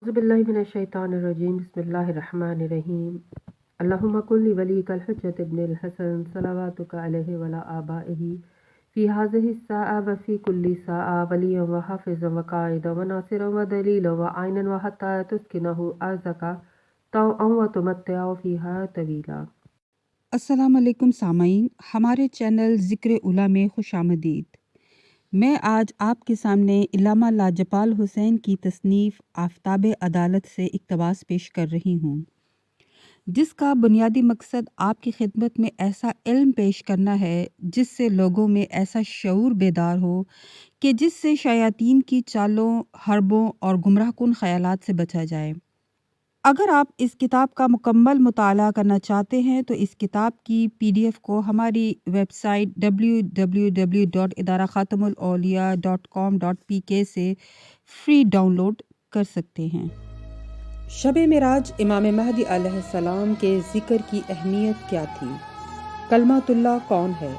अज़ुबिल्लाहिमिनश्शैतानिर्रजीम बिस्मिल्लाहिर्रहमानिर्रहीम अल्लाहुम्मा कुल्ली वलीकल हुज्जत इब्निल हसन सलवातुका अलैहि वला आबाइही फ़ी हाज़िहि स्साअ व फ़ी कुल्ली साअ वलिय्यन व हाफ़िज़न व क़ाइदन व नासिरन व दलीलन व आइनन व हत्ता तुस्किनहु अर्ज़का तौअन व तुमत्तिअहु फ़ीहा तवीला। अस्सलाम वालेकुम सामाईन, हमारे चैनल ज़िक्र उला में खुशामदीद। मैं आज आपके सामने इल्लामा लाजपाल हुसैन की तसनीफ़ आफ़ताब अदालत से इक़्तिबास पेश कर रही हूँ, जिसका बुनियादी मकसद आपकी खिदमत में ऐसा इल्म पेश करना है जिससे लोगों में ऐसा शऊर बेदार हो कि जिससे शयातीन की चालों, हरबों और गुमराहकुन ख़यालात से बचा जाए। अगर आप इस किताब का मुकम्मल मुताला करना चाहते हैं तो इस किताब की PDF को हमारी वेबसाइट www.idarakhatamulauliya.com.pk से फ्री डाउनलोड कर सकते हैं। शब मिराज इमाम महदी अलैहिस्सलाम के ज़िक्र की अहमियत क्या थी? कलमातुल्लाह कौन है?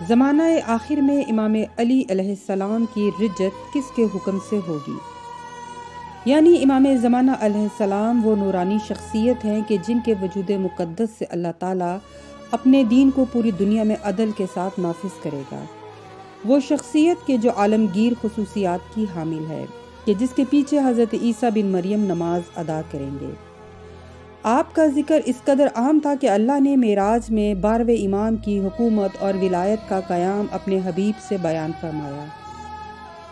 ज़माना आखिर में इमाम अली अलैहिस्सलाम की रिज्जत किसके हुक्म से होगी? यानी इमाम ज़माना अलैहिस्सलाम वो नूरानी शख्सियत हैं कि जिनके वजूद मुक़द्दस से अल्लाह ताला अपने दीन को पूरी दुनिया में अदल के साथ नाफिज करेगा। वो शख्सियत के जो आलमगीर खुसूसियात की हामिल है कि जिसके पीछे हज़रत ईसा बिन मरियम नमाज अदा करेंगे। आपका ज़िक्र इस कदर आम था कि अल्लाह ने मेराज में 12वें इमाम की हुकूमत और विलायत का क़याम अपने हबीब से बयान फरमाया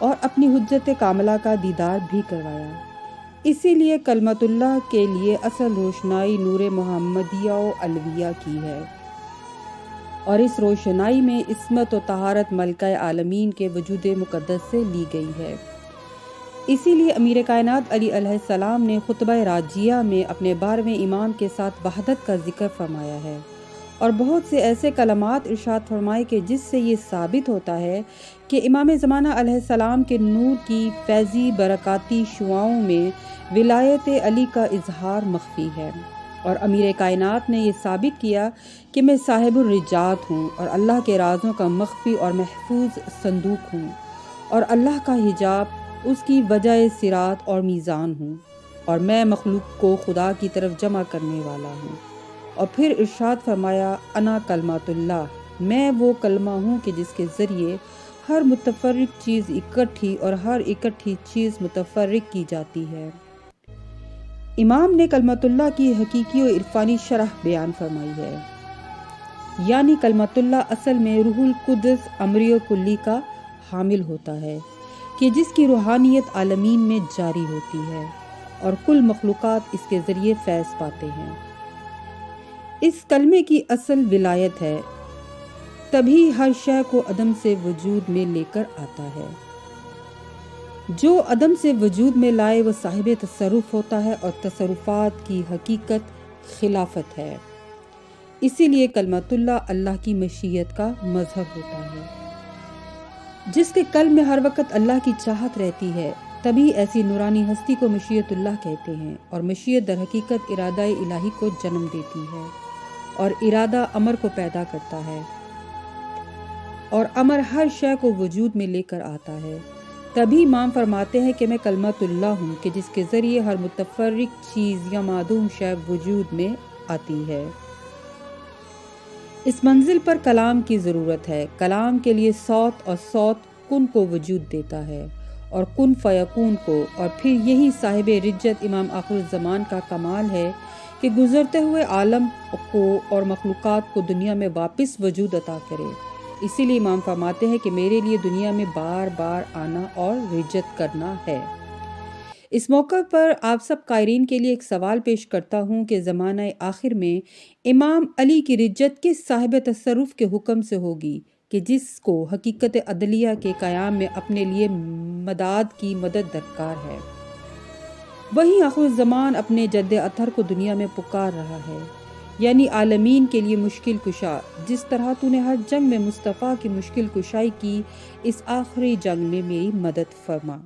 और अपनी हुज्जत कामला का दीदार भी करवाया। इसीलिए कलमतुल्लाह के लिए असल रोशनाई नूर मोहम्मदिया व अलविया की है और इस रोशनाई में इस्मत व तहारत मलका आलमीन के वजूद मुक़द्दस से ली गई है। इसीलिए अमीर कायनात अली अलैहिस्सलाम ने खुतबा राजिया में अपने 12वें इमाम के साथ वहदत का जिक्र फरमाया है और बहुत से ऐसे कलमात इरशाद फरमाए कि जिससे ये साबित होता है कि इमाम ज़माना अलैहिस्सलाम के नूर की फैज़ी बरकाती शुआओं में विलायत अली का इजहार मख्फी है और अमीर कायनात ने ये साबित किया कि मैं साहिबुर रिजात हूँ और अल्लाह के राज़ों का मख्फी और महफूज संदूक हूँ और अल्लाह का हिजाब उसकी वजह सिरात और मीज़ान हूँ और मैं मखलूक को खुदा की तरफ जमा करने वाला हूँ। और फिर इरशाद फरमाया अना कलमातुल्लाह, मैं वो कलमा हूँ कि जिसके ज़रिए हर मुतफर्रिक चीज़ इकट्ठी और हर इकट्ठी चीज़ मुतफर्रिक की जाती है। इमाम ने कलमतुल्लाह की हकीकी और इरफानी शरह बयान फरमाई है, यानी कलमतुल्लाह असल में रूहुल कुद्स अमरी कुल्ली का हामिल होता है कि जिसकी रूहानियत आलमीन में जारी होती है और कुल मखलूक़ात इसके ज़रिए फैज़ पाते हैं। इस कलमे की असल विलायत है, तभी हर शय को अदम से वजूद में लेकर आता है। जो अदम से वजूद में लाए वो साहिब तसरुफ़ होता है और तसरुफ़ात की हकीकत खिलाफत है। इसीलिए कलमतुल्लाह अल्लाह की मशीयत का मज़हर होता है। जिसके कल्ब में हर वक़्त अल्लाह की चाहत रहती है, तभी ऐसी नूरानी हस्ती को मशीयतुल्लाह कहते हैं और मशीयत दर हकीकत इरादा इलाही को जन्म देती है और इरादा अमर को पैदा करता है और अमर हर शय को वजूद में लेकर आता है। तभी इमाम फरमाते हैं कि मैं कलमतुल्लाह हूँ कि जिसके ज़रिए हर मुतफर्रिक चीज़ या मादूम शय वजूद में आती है। इस मंजिल पर कलाम की ज़रूरत है। कलाम के लिए सौत और सौत कुन को वजूद देता है और कुन फ़यकून को, और फिर यही साहिब रिज्जत इमाम आखिर ज़मान का कमाल है कि गुज़रते हुए आलम को और मखलूक़ात को दुनिया में वापस वजूद अता करे। इसीलिए इमाम फरमाते हैं कि मेरे लिए दुनिया में बार बार आना और रिज्जत करना है। इस मौके पर आप सब कायरीन के लिए एक सवाल पेश करता हूँ कि ज़माना आखिर में इमाम अली की रिज्जत किस साहिब तसरुफ़ के हुक्म से होगी कि जिसको हकीकत अदलिया के क़याम में अपने लिए मदाद की मदद दरकार है। वहीं आखिर ज़मान अपने जद्द अतर को दुनिया में पुकार रहा है, यानी आलमीन के लिए मुश्किल कुशा। जिस तरह तूने हर जंग में मुस्तफ़ा की मुश्किल कुशाई की, इस आखिरी जंग में मेरी मदद फरमा।